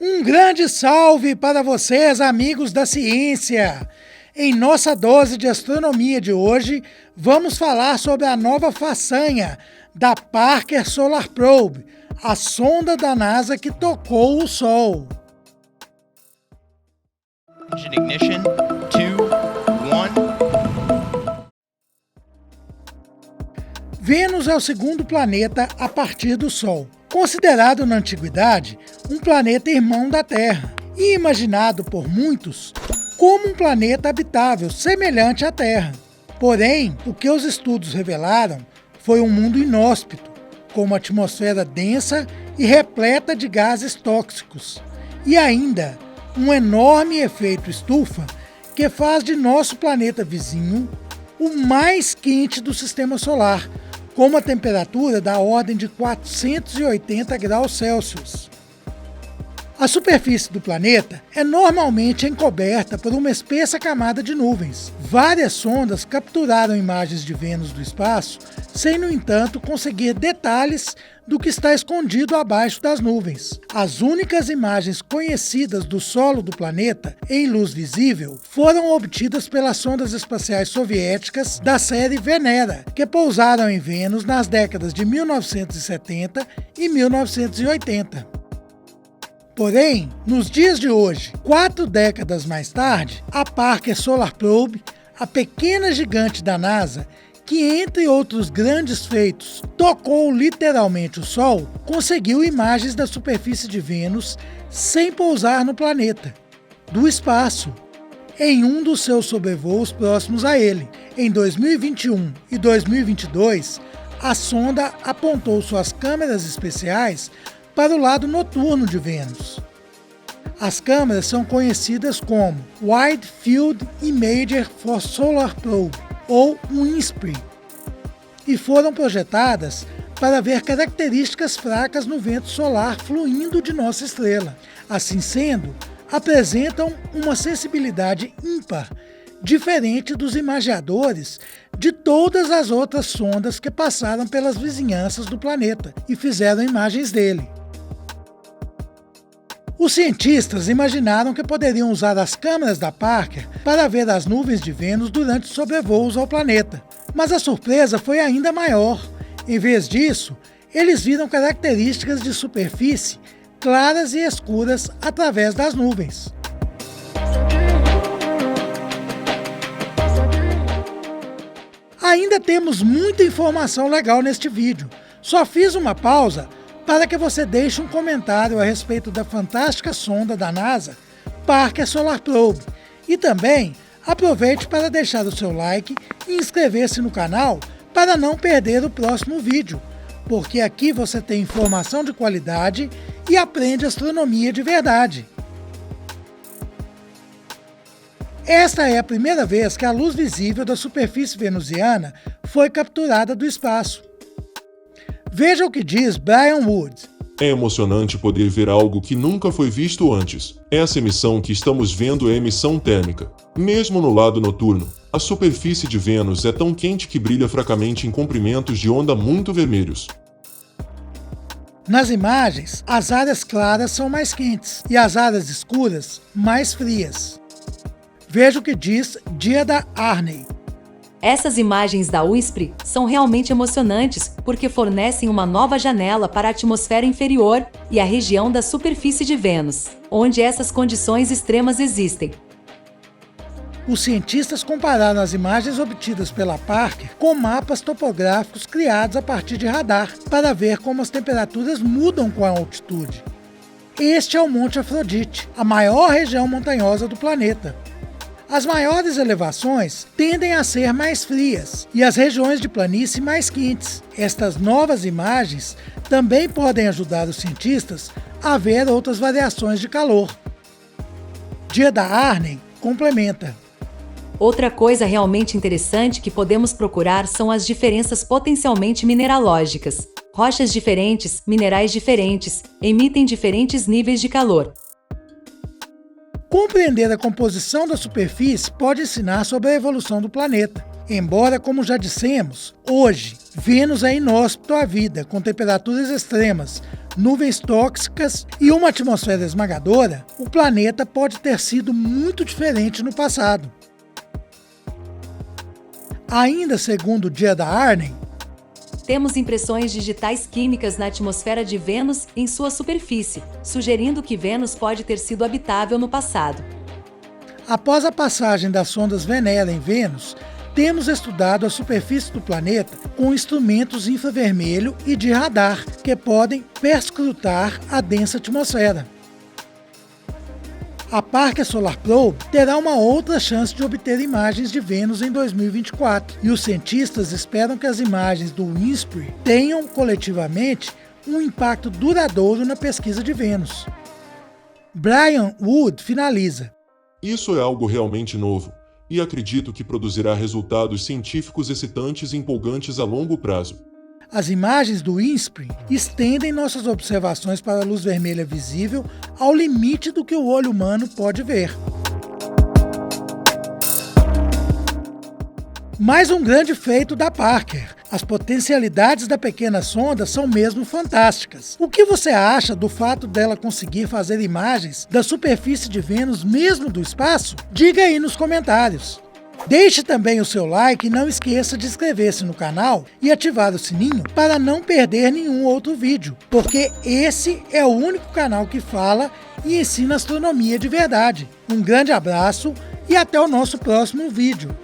Um grande salve para vocês, amigos da ciência! Em nossa dose de astronomia de hoje, vamos falar sobre a nova façanha da Parker Solar Probe, a sonda da NASA que tocou o Sol. Engine ignition, 2, 1. Vênus é o segundo planeta a partir do Sol, considerado na antiguidade um planeta irmão da Terra e imaginado por muitos como um planeta habitável semelhante à Terra. Porém, o que os estudos revelaram foi um mundo inóspito, com uma atmosfera densa e repleta de gases tóxicos, e ainda um enorme efeito estufa que faz de nosso planeta vizinho o mais quente do sistema solar, com uma temperatura da ordem de 480 graus Celsius. A superfície do planeta é normalmente encoberta por uma espessa camada de nuvens. Várias sondas capturaram imagens de Vênus do espaço, sem, no entanto, conseguir detalhes do que está escondido abaixo das nuvens. As únicas imagens conhecidas do solo do planeta em luz visível foram obtidas pelas sondas espaciais soviéticas da série Venera, que pousaram em Vênus nas décadas de 1970 e 1980. Porém, nos dias de hoje, 4 décadas mais tarde, a Parker Solar Probe, a pequena gigante da NASA, que entre outros grandes feitos tocou literalmente o Sol, conseguiu imagens da superfície de Vênus sem pousar no planeta, do espaço, em um dos seus sobrevoos próximos a ele. Em 2021 e 2022, a sonda apontou suas câmeras especiais para o lado noturno de Vênus. As câmeras são conhecidas como Wide Field Imager for Solar Probe, ou WINSPRI, e foram projetadas para ver características fracas no vento solar fluindo de nossa estrela. Assim sendo, apresentam uma sensibilidade ímpar, diferente dos imageadores de todas as outras sondas que passaram pelas vizinhanças do planeta e fizeram imagens dele. Os cientistas imaginaram que poderiam usar as câmeras da Parker para ver as nuvens de Vênus durante sobrevoos ao planeta. Mas a surpresa foi ainda maior. Em vez disso, eles viram características de superfície claras e escuras através das nuvens. Ainda temos muita informação legal neste vídeo. Só fiz uma pausa para que você deixe um comentário a respeito da fantástica sonda da NASA, Parker Solar Probe, e também aproveite para deixar o seu like e inscrever-se no canal para não perder o próximo vídeo, porque aqui você tem informação de qualidade e aprende astronomia de verdade. Esta é a primeira vez que a luz visível da superfície venusiana foi capturada do espaço. Veja o que diz Brian Wood. É emocionante poder ver algo que nunca foi visto antes. Essa emissão que estamos vendo é emissão térmica. Mesmo no lado noturno, a superfície de Vênus é tão quente que brilha fracamente em comprimentos de onda muito vermelhos. Nas imagens, as áreas claras são mais quentes e as áreas escuras mais frias. Veja o que diz Giada Arney. Essas imagens da WINSPRI são realmente emocionantes porque fornecem uma nova janela para a atmosfera inferior e a região da superfície de Vênus, onde essas condições extremas existem. Os cientistas compararam as imagens obtidas pela Parker com mapas topográficos criados a partir de radar, para ver como as temperaturas mudam com a altitude. Este é o Monte Afrodite, a maior região montanhosa do planeta. As maiores elevações tendem a ser mais frias e as regiões de planície mais quentes. Estas novas imagens também podem ajudar os cientistas a ver outras variações de calor. Giada Arney complementa. Outra coisa realmente interessante que podemos procurar são as diferenças potencialmente mineralógicas. Rochas diferentes, minerais diferentes, emitem diferentes níveis de calor. Compreender a composição da superfície pode ensinar sobre a evolução do planeta. Embora, como já dissemos, hoje, Vênus é inóspito à vida, com temperaturas extremas, nuvens tóxicas e uma atmosfera esmagadora, o planeta pode ter sido muito diferente no passado. Ainda segundo Jeda Arney, temos impressões digitais químicas na atmosfera de Vênus em sua superfície, sugerindo que Vênus pode ter sido habitável no passado. Após a passagem das sondas Venera em Vênus, temos estudado a superfície do planeta com instrumentos infravermelho e de radar que podem perscrutar a densa atmosfera. A Parker Solar Probe terá uma outra chance de obter imagens de Vênus em 2024, e os cientistas esperam que as imagens do INSPRI tenham coletivamente um impacto duradouro na pesquisa de Vênus. Brian Wood finaliza. Isso é algo realmente novo, e acredito que produzirá resultados científicos excitantes e empolgantes a longo prazo. As imagens do INSPRI estendem nossas observações para a luz vermelha visível ao limite do que o olho humano pode ver. Mais um grande feito da Parker. As potencialidades da pequena sonda são mesmo fantásticas. O que você acha do fato dela conseguir fazer imagens da superfície de Vênus mesmo do espaço? Diga aí nos comentários. Deixe também o seu like e não esqueça de inscrever-se no canal e ativar o sininho para não perder nenhum outro vídeo, porque esse é o único canal que fala e ensina astronomia de verdade. Um grande abraço e até o nosso próximo vídeo.